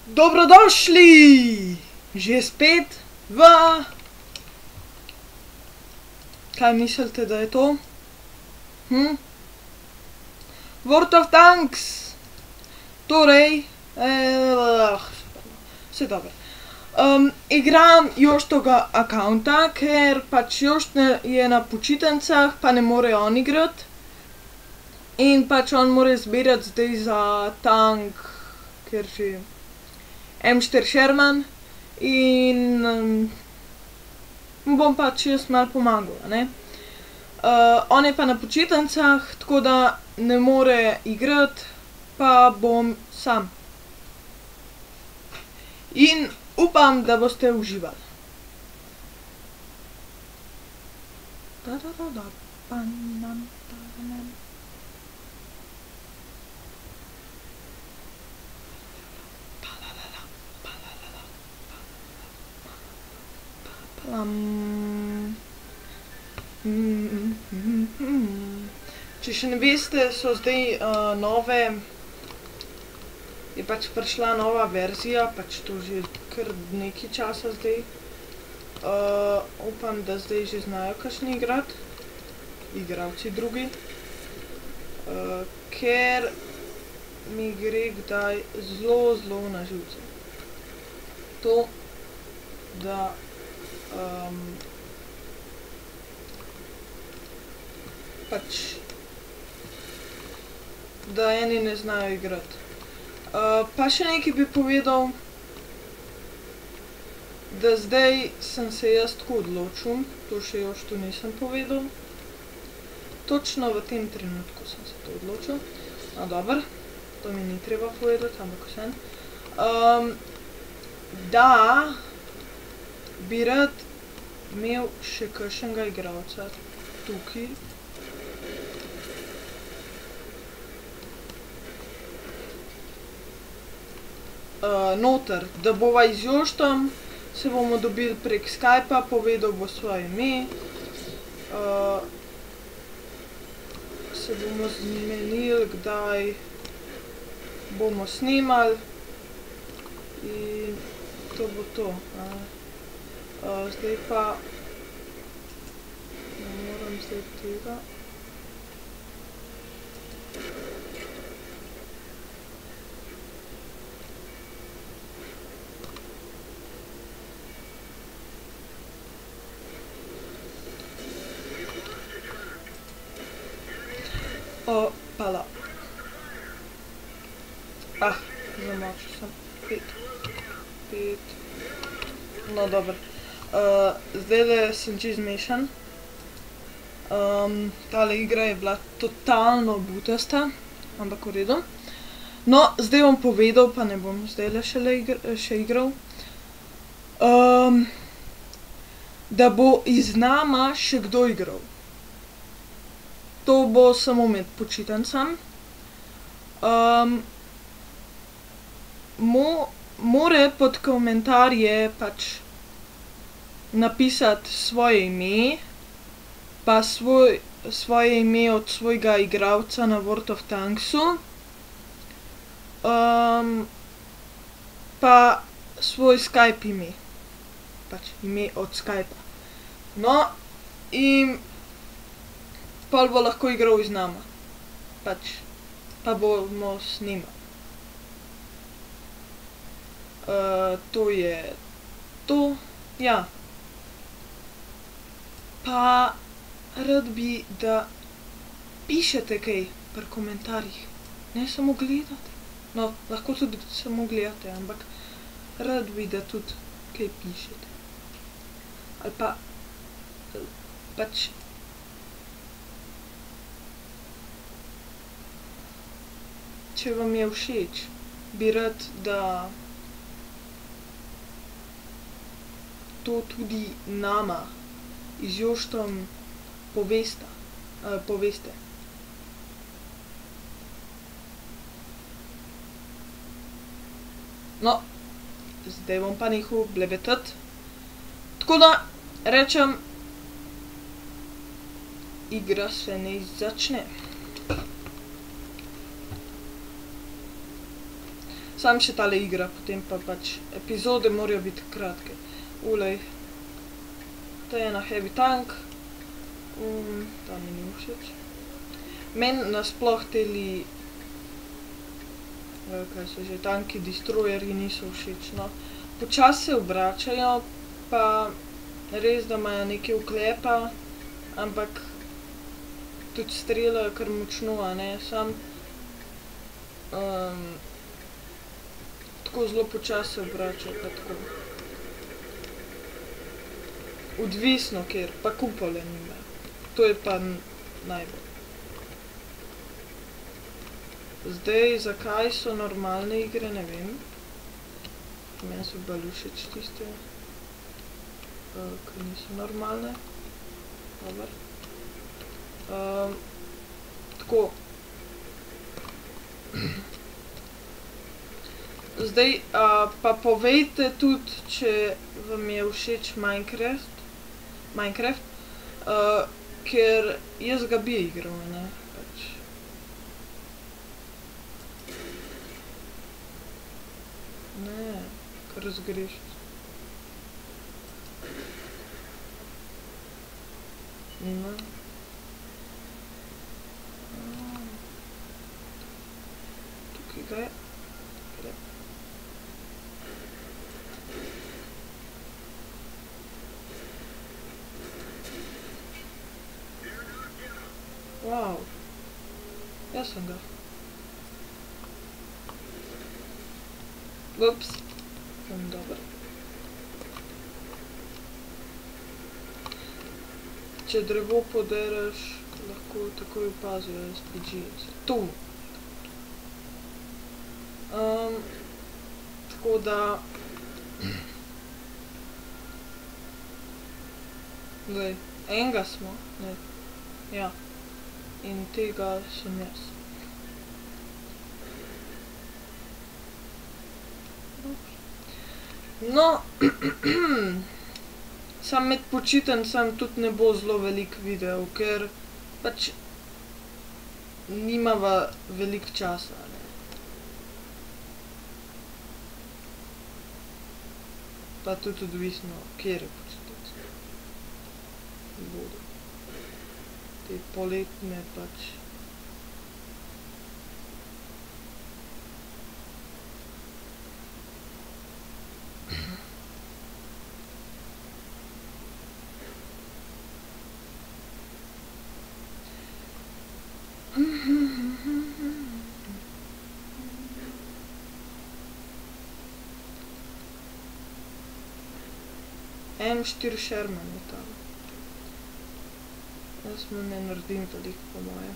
Dobrodošli! Že spet v... Kaj mislite, da je to? World of Tanks! Torej... Vse dobro. Igram Joštoga akaunta, ker pač Jošt je na počitnicah, pa ne more on igrati. In pač on more zbirati zdaj za tank, ker že... M4 Sherman in mu bom pač jaz malo pomagal, ne. On je pa na počitnicah, tako da ne more igrati, pa bom sam. In upam, da boste uživali. Če še ne veste, so zdaj nove, je pač prišla nova verzija, pač to že kar nekaj časa zdaj. Upam, da zdaj že znajo kakšni igrati, igralci drugi, ker mi gre kdaj zelo na živce. To, da pač, da eni ne znajo igrati. Pa še nekaj bi povedal, da zdaj sem se jaz tako odločil, to še Joštu nisem povedal. Točno v tem trenutku sem se to odločil. No, dobro, to mi ni treba povedati, ampak vseeno. Da bi rad imel še kakšnega igralca tukaj. Noter, da bova z Joštom, se bomo dobili prek Skypa, povedal bo svoje ime, se bomo zmenili, kdaj bomo snemali in to bo to. Zdaj pa ne moram zdaj tega. Pala. Zamočil sem. 5. No, dobro. Zdajle sem čisto zmešan. Tale igra je bila totalno butasta, ampak v redu. No, zdaj bom povedal, pa ne bom zdajle še igral, da bo iz nama še kdo igral. To bo samo med počitnicami. More pod komentarje pač napisati svoje ime, pa svoje ime od svojega igralca na World of Tanksu, pa svoj Skype ime, pač ime od Skypa. No, in pol bo lahko igral z nama, pač, pa bomo snemali. To je to, ja. Pa rad bi, da pišete kaj pri komentarjih, ne samo gledate. No, lahko tudi samo gledate, ampak rad bi, da tudi kaj pišete. Ali pa, pač, če vam je všeč, bi rad, da to tudi nama z Joštom poveste. No, zdaj bom pa nehal blebetati. Tako da rečem, igra se naj začne. Sam še tale igra, potem pa pač epizode morajo biti kratke. Ulej. To je ena heavy tank. Ta mi ni všeč. Meni nasploh teli, kaj so že, tanki destroyerji niso všeč, no. Počasi se obračajo, pa res, da imajo neke oklepa, ampak tudi streljajo kar močno, a ne, sam tako zelo počasi se obračajo, pa tako. Odvisno ker, pa kupole nimajo. To je pa najbolj. Zdaj, zakaj so normalne igre, ne vem. Meni so bolj všeč tiste, ki niso normalne. Dober. Tako. Zdaj, pa povejte tudi, če vam je všeč Minecraft, ker jaz ga bi igral, ne, pač. Ne, kar zgrešiti. Ne. Tukaj ga je. Wow. Jaz sem ga. Ups. Dobro. Če drevo podereš, lahko takoj opazijo SPG-ji. Tu. Tako da... Glej, enega smo, ne. Ja. In tega sem jaz. No, sam med počitnicami tudi ne bo zelo veliko videov, ker pač nimava veliko časa, ne. Pa tudi odvisno, katere počitnice bodo. Te poletne pač. M4 Sherman je tam. Jaz mu ne naredim veliko po moje.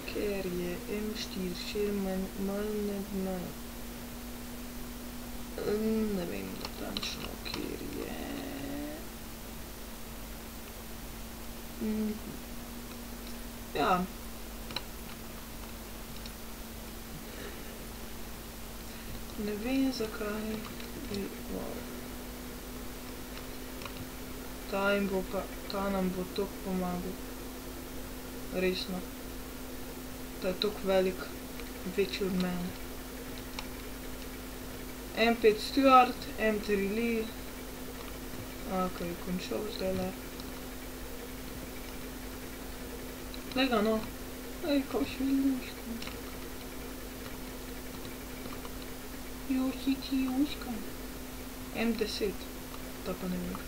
Ker je M4 Sherman malne dno. Ne vem natančno, kjer je. Ja. Ne vem zakaj. Wow. Ta nam bo toliko pomagal. Resno. Ta je toliko velik, večji od mene. M5 Stuart, M3 Lee. Ok, končal zdajle. Glej ga, no. Ej, kaj še Joška. Joška. M10. Ta pa ne vem.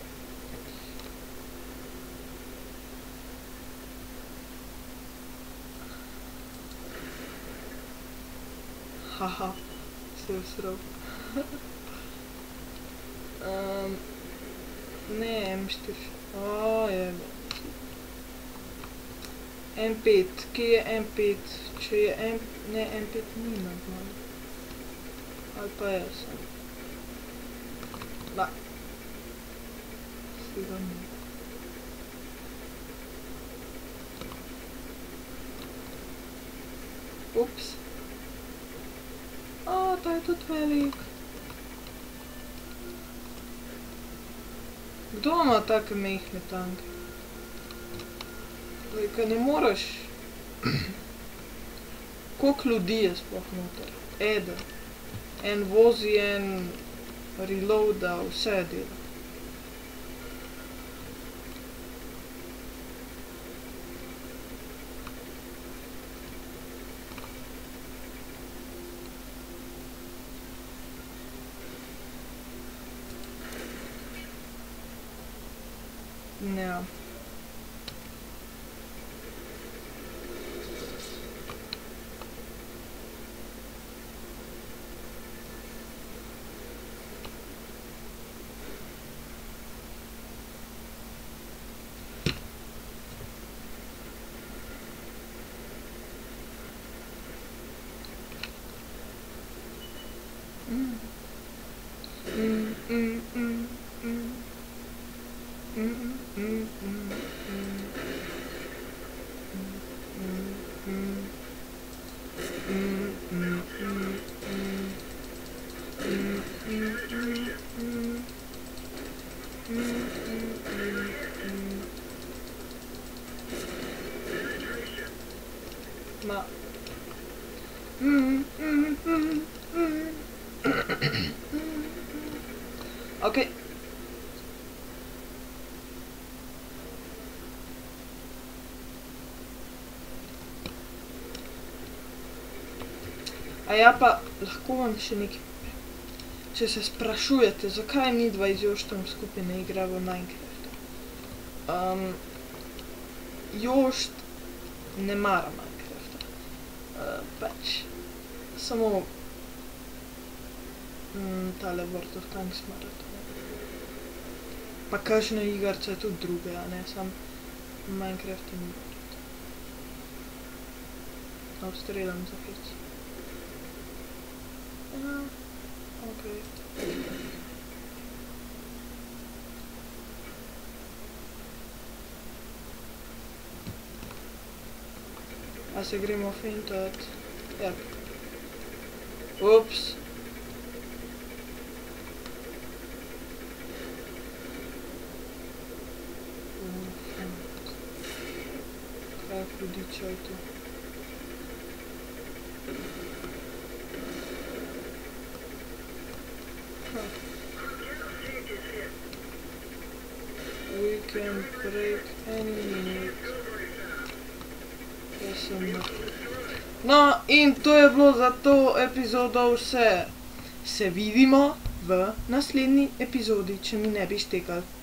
Haha, se je usral. Ne, M4. Jebe. M5, kje je M5? Če je ne, M5 nima zmali. Ali pa jaz sem. Da. Si ga ni. Ups. Ta je tudi velik. Kdo ima take mehne tanke? Kaj ne moreš... Koliko ljudi je sploh noter? Eden. En vozi, en reloada, vse dela. Ja. Ma... Ok. A ja pa, lahko vam še nekaj povem. Če se sprašujete, zakaj midva z Joštom skupaj ne igrava Minecrafta. Jošt ne mara Minecrafta. Pač, samo tale World of Tanks mara to. Pa kakšne igarce tudi druge, a ne, sam Minecraft in World. Obstreljam za hec. Okay. A se gremo feintat? Ja. Ups. Kaj hudiča je to? We can break any minute. No, in to je bilo za to epizodo vse. Se vidimo v naslednji epizodi, če mi ne bi štekali.